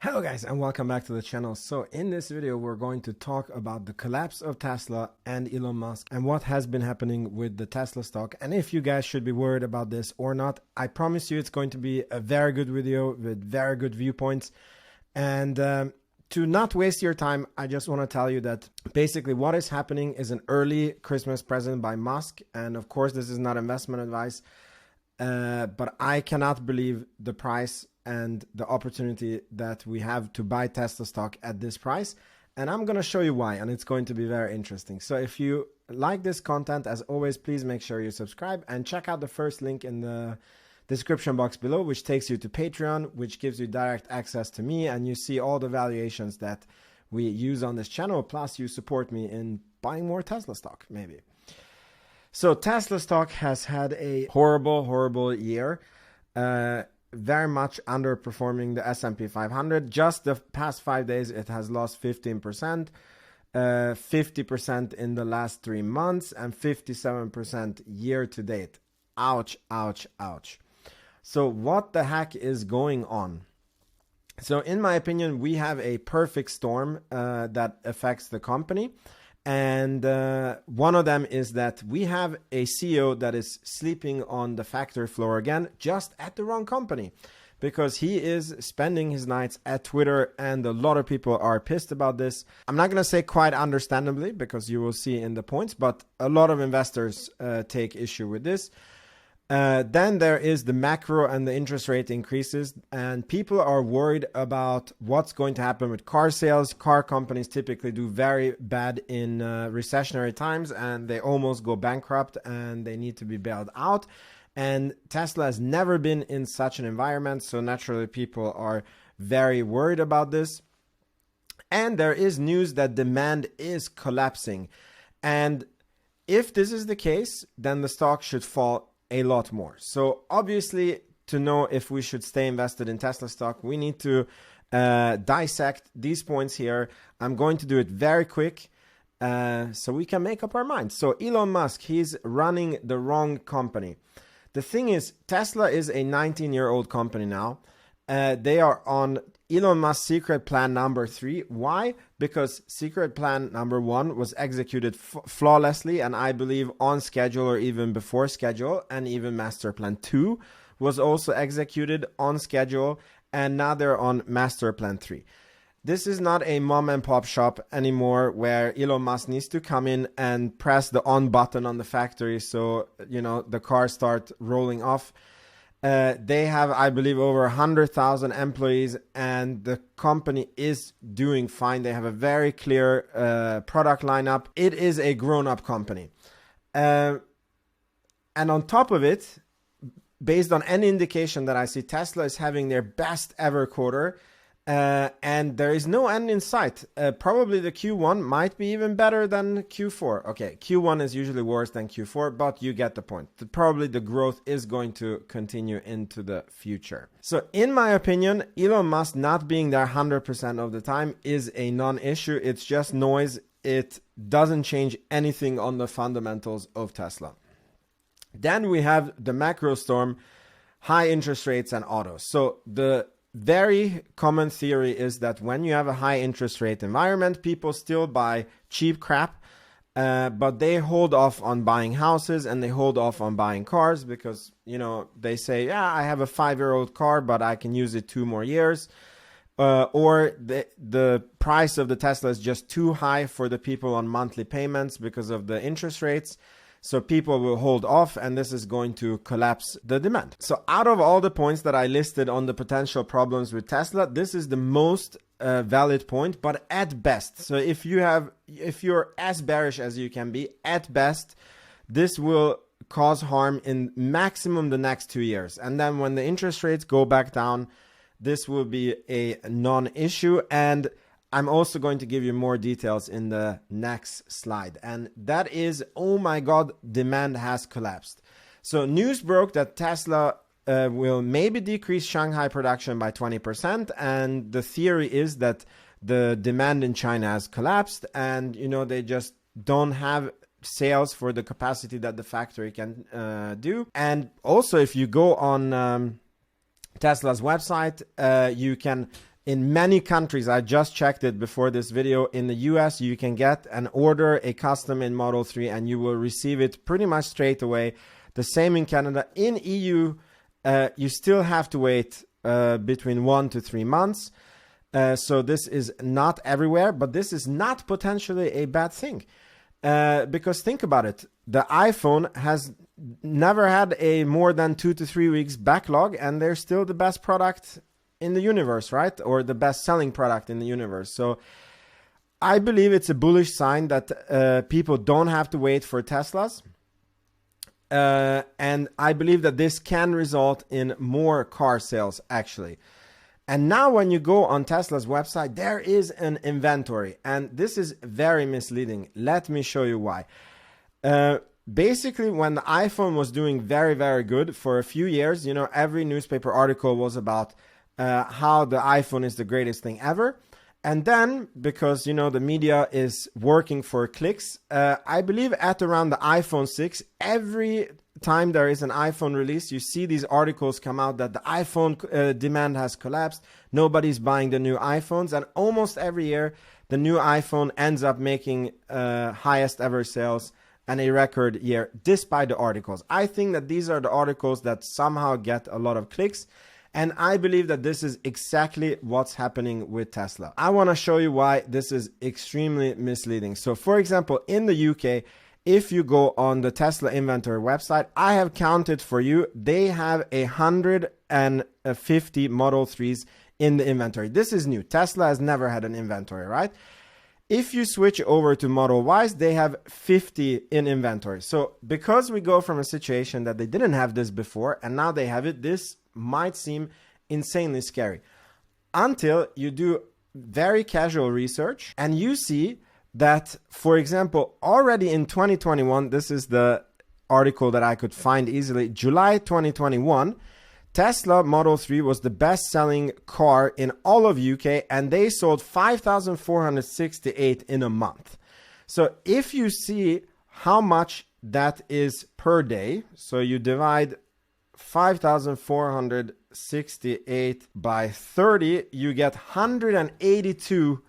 Hello guys and welcome back to the channel. So in this video we're going to talk about the collapse of Tesla and Elon Musk and what has been happening with the Tesla stock, and if you guys should be worried about this or not. I promise you it's going to be a very good video with very good viewpoints. And to not waste your time, I just want to tell you that basically what is happening is an early Christmas present by Musk, and of course this is not investment advice, but I cannot believe the price and the opportunity that we have to buy Tesla stock at this price. And I'm going to show you why, and it's going to be very interesting. So if you like this content, as always, please make sure you subscribe and check out the first link in the description box below, which takes you to Patreon, which gives you direct access to me, and you see all the valuations that we use on this channel. Plus you support me in buying more Tesla stock, maybe. So Tesla stock has had a horrible year. Very much underperforming the S&P 500. Just the past 5 days, it has lost 15%, 50% in the last 3 months, and 57% year to date. Ouch, ouch, ouch. So what the heck is going on? So in my opinion, we have a perfect storm that affects the company. And one of them is that we have a CEO that is sleeping on the factory floor again, just at the wrong company, because he is spending his nights at Twitter, and a lot of people are pissed about this. I'm not going to say quite understandably, because you will see in the points, but a lot of investors take issue with this. Then there is the macro and the interest rate increases, and people are worried about what's going to happen with car sales. Car companies typically do very bad in recessionary times, and they almost go bankrupt and they need to be bailed out. And Tesla has never been in such an environment, so naturally people are very worried about this. And there is news that demand is collapsing. And if this is the case, then the stock should fall a lot more. So obviously, to know if we should stay invested in Tesla stock, we need to dissect these points here. I'm going to do it very quick so we can make up our minds. So Elon Musk, he's running the wrong company. The thing is, Tesla is a 19-year-old company now. They are on Elon Musk's secret plan number 3. Why? Because secret plan number 1 was executed flawlessly, and I believe on schedule or even before schedule, and even master plan 2 was also executed on schedule, and now they're on master plan 3. This is not a mom and pop shop anymore where Elon Musk needs to come in and press the on button on the factory so, you know, the cars start rolling off. They have, I believe, over 100,000 employees, and the company is doing fine. They have a very clear product lineup. It is a grown-up company. And on top of it, based on any indication that I see, Tesla is having their best ever quarter. And there is no end in sight. Probably the Q1 might be even better than Q4. Okay, Q1 is usually worse than Q4, but you get the point. Probably the growth is going to continue into the future. So in my opinion, Elon Musk not being there 100% of the time is a non-issue. It's just noise. It doesn't change anything on the fundamentals of Tesla. Then we have the macro storm, high interest rates and autos. So the very common theory is that when you have a high interest rate environment, people still buy cheap crap, but they hold off on buying houses and they hold off on buying cars because, you know, they say, yeah, I have a 5-year-old car, but I can use it 2 more years. Or the price of the Tesla is just too high for the people on monthly payments because of the interest rates. So people will hold off, and this is going to collapse the demand. So out of all the points that I listed on the potential problems with Tesla, this is the most valid point, but at best. So if you're as bearish as you can be, at best, this will cause harm in maximum the next 2 years. And then when the interest rates go back down, this will be a non-issue. And I'm also going to give you more details in the next slide. And that is, oh my God, demand has collapsed. So news broke that Tesla will maybe decrease Shanghai production by 20%. And the theory is that the demand in China has collapsed, and, you know, they just don't have sales for the capacity that the factory can do. And also, if you go on Tesla's website, you can in many countries, I just checked it before this video, in the US, you can get and order a custom in Model 3 and you will receive it pretty much straight away. The same in Canada. In EU, you still have to wait between 1 to 3 months. So this is not everywhere, but this is not potentially a bad thing. Because think about it. The iPhone has never had a more than 2 to 3 weeks backlog, and they're still the best product in the universe, right? Or the best selling product in the universe. So I believe it's a bullish sign that people don't have to wait for Teslas. And I believe that this can result in more car sales, actually. And now when you go on Tesla's website, there is an inventory. And this is very misleading. Let me show you why. Basically, when the iPhone was doing very, very good for a few years, you know, every newspaper article was about how the iPhone is the greatest thing ever. And then, because, you know, the media is working for clicks, I believe at around the iPhone 6, every time there is an iPhone release, you see these articles come out that the iPhone demand has collapsed. Nobody's buying the new iPhones. And almost every year, the new iPhone ends up making highest ever sales and a record year, despite the articles. I think that these are the articles that somehow get a lot of clicks. And I believe that this is exactly what's happening with Tesla. I want to show you why this is extremely misleading. So for example, in the UK, if you go on the Tesla inventory website, I have counted for you, they have 150 Model 3s in the inventory. This is new. Tesla has never had an inventory, right? If you switch over to Model Ys, they have 50 in inventory. So because we go from a situation that they didn't have this before and now they have it, this might seem insanely scary until you do very casual research and you see that, for example, already in 2021, this is the article that I could find easily, July 2021, Tesla Model 3 was the best-selling car in all of UK, and they sold 5,468 in a month. So if you see how much that is per day, so you divide 5,468 by 30, you get 182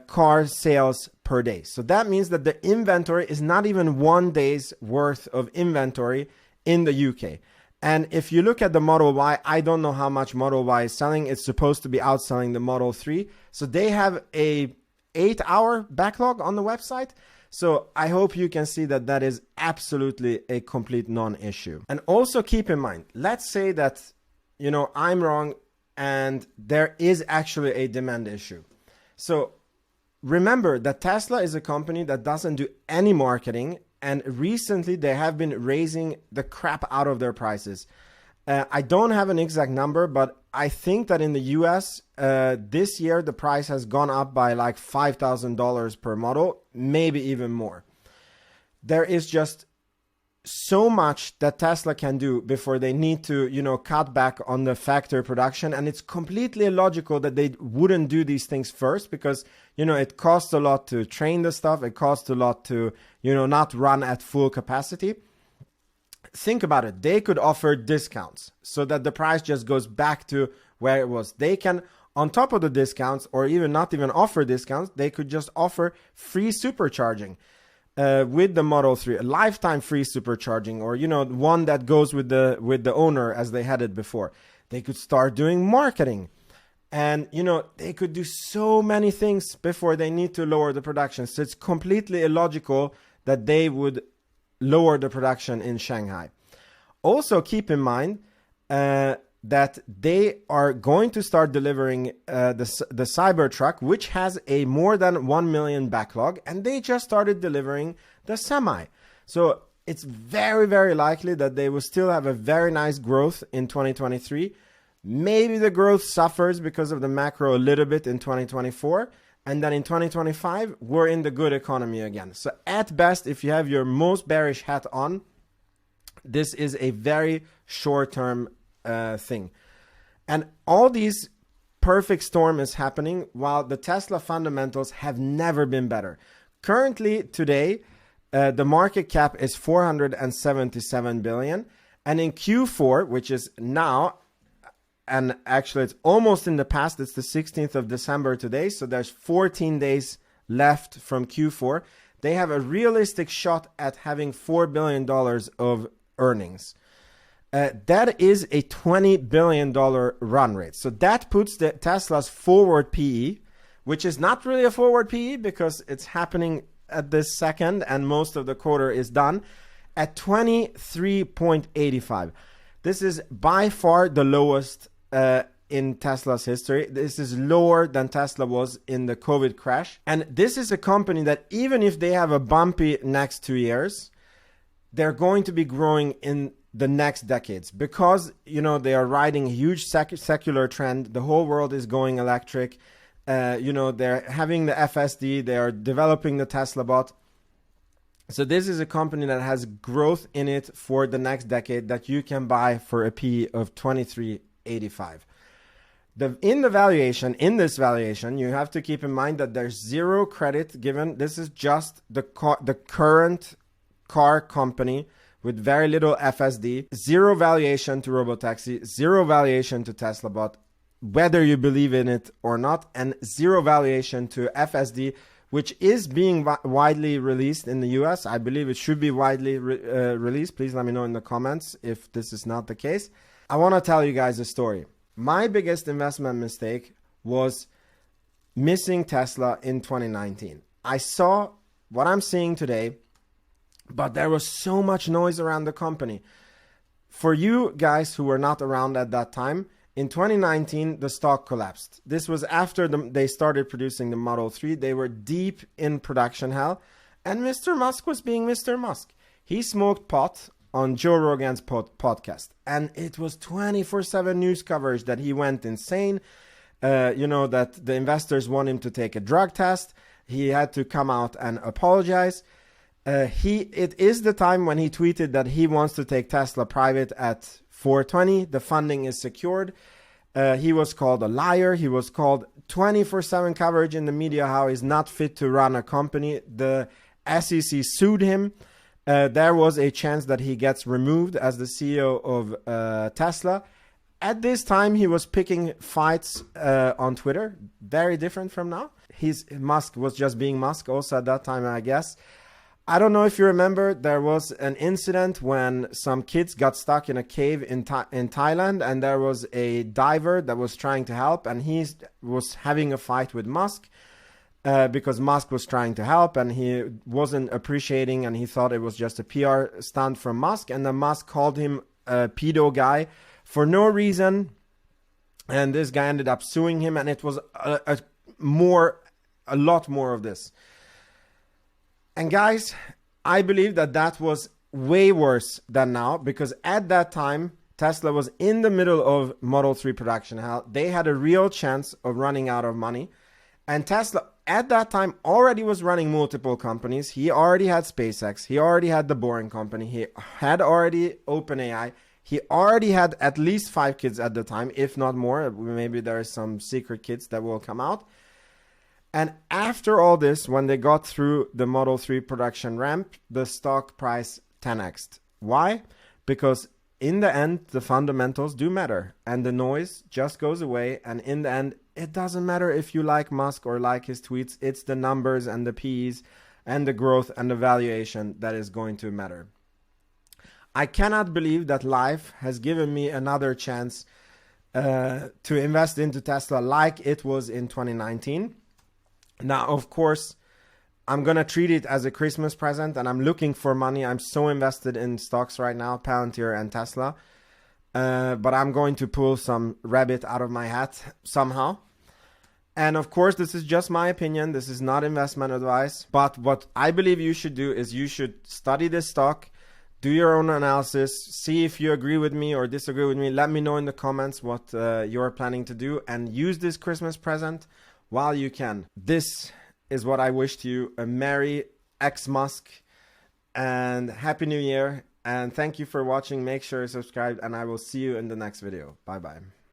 car sales per day. So that means that the inventory is not even 1 day's worth of inventory in the UK. And if you look at the Model Y, I don't know how much Model Y is selling. It's supposed to be outselling the Model 3. So they have a 8-hour backlog on the website. So I hope you can see that that is absolutely a complete non-issue. And also keep in mind, let's say that, you know, I'm wrong and there is actually a demand issue. So remember that Tesla is a company that doesn't do any marketing, and recently they have been raising the crap out of their prices. I don't have an exact number, but I think that in the US this year the price has gone up by like $5,000 per model, maybe even more. There is just so much that Tesla can do before they need to, you know, cut back on the factory production. And it's completely illogical that they wouldn't do these things first, because, you know, it costs a lot to train the stuff. It costs a lot to, you know, not run at full capacity. Think about it. They could offer discounts so that the price just goes back to where it was. They can, on top of the discounts, or even not even offer discounts, they could just offer free supercharging. With the Model 3, a lifetime free supercharging, or, you know, one that goes with the owner as they had it before. They could start doing marketing, and, you know, they could do so many things before they need to lower the production. So it's completely illogical that they would lower the production in Shanghai. Also keep in mind that they are going to start delivering the Cybertruck, which has a more than 1 million backlog, and they just started delivering the Semi. So it's very, very likely that they will still have a very nice growth in 2023. Maybe the growth suffers because of the macro a little bit in 2024. And then in 2025, we're in the good economy again. So at best, if you have your most bearish hat on, this is a very short-term thing. And all these perfect storm is happening while the Tesla fundamentals have never been better. Currently, today, the market cap is 477 billion. And in Q4, which is now, and actually it's almost in the past. It's the 16th of December today, so there's 14 days left from Q4. They have a realistic shot at having $4 billion of earnings. That is a $20 billion run rate. So that puts the Tesla's forward PE, which is not really a forward PE because it's happening at this second and most of the quarter is done, at 23.85. This is by far the lowest in Tesla's history. This is lower than Tesla was in the COVID crash. And this is a company that even if they have a bumpy next 2 years, they're going to be growing in the next decades because, you know, they are riding a huge secular trend. The whole world is going electric. You know, they're having the FSD. They are developing the Tesla bot. So this is a company that has growth in it for the next decade that you can buy for a PE of 23.85. In this valuation, you have to keep in mind that there's zero credit given. This is just the current car company with very little FSD, zero valuation to Robotaxi, zero valuation to Tesla bot, whether you believe in it or not, and zero valuation to FSD, which is being widely released in the US. I believe it should be widely released. Please let me know in the comments if this is not the case. I want to tell you guys a story. My biggest investment mistake was missing Tesla in 2019. I saw what I'm seeing today, but there was so much noise around the company. For you guys who were not around at that time, in 2019, the stock collapsed. This was after they started producing the Model 3. They were deep in production hell. And Mr. Musk was being Mr. Musk. He smoked pot on Joe Rogan's podcast. And it was 24/7 news coverage that he went insane. You know, that the investors want him to take a drug test. He had to come out and apologize. It is the time when he tweeted that he wants to take Tesla private at 420. The funding is secured. He was called a liar. He was called 24/7 coverage in the media how he's not fit to run a company. The SEC sued him. There was a chance that he gets removed as the CEO of Tesla. At this time, he was picking fights on Twitter. Very different from now. Musk was just being Musk also at that time, I guess. I don't know if you remember, there was an incident when some kids got stuck in a cave in Thailand, and there was a diver that was trying to help, and he was having a fight with Musk because Musk was trying to help, and he wasn't appreciating, and he thought it was just a PR stunt from Musk, and then Musk called him a pedo guy for no reason, and this guy ended up suing him, and it was a lot more of this. And guys, I believe that was way worse than now, because at that time, Tesla was in the middle of Model 3 production hell. They had a real chance of running out of money. And Tesla at that time already was running multiple companies. He already had SpaceX. He already had the Boring Company. He had already OpenAI. He already had at least 5 kids at the time, if not more. Maybe there are some secret kids that will come out. And after all this, when they got through the Model 3 production ramp, the stock price 10x'd. Why? Because in the end, the fundamentals do matter. And the noise just goes away. And in the end, it doesn't matter if you like Musk or like his tweets. It's the numbers and the PEs and the growth and the valuation that is going to matter. I cannot believe that life has given me another chance to invest into Tesla like it was in 2019. Now, of course, I'm going to treat it as a Christmas present, and I'm looking for money. I'm so invested in stocks right now, Palantir and Tesla. But I'm going to pull some rabbit out of my hat somehow. And of course, this is just my opinion. This is not investment advice. But what I believe you should do is you should study this stock, do your own analysis, see if you agree with me or disagree with me. Let me know in the comments what you're planning to do, and use this Christmas present while you can. This is what I wish to you. A Merry X-Musk and Happy New Year. And thank you for watching. Make sure you subscribe, and I will see you in the next video. Bye-bye.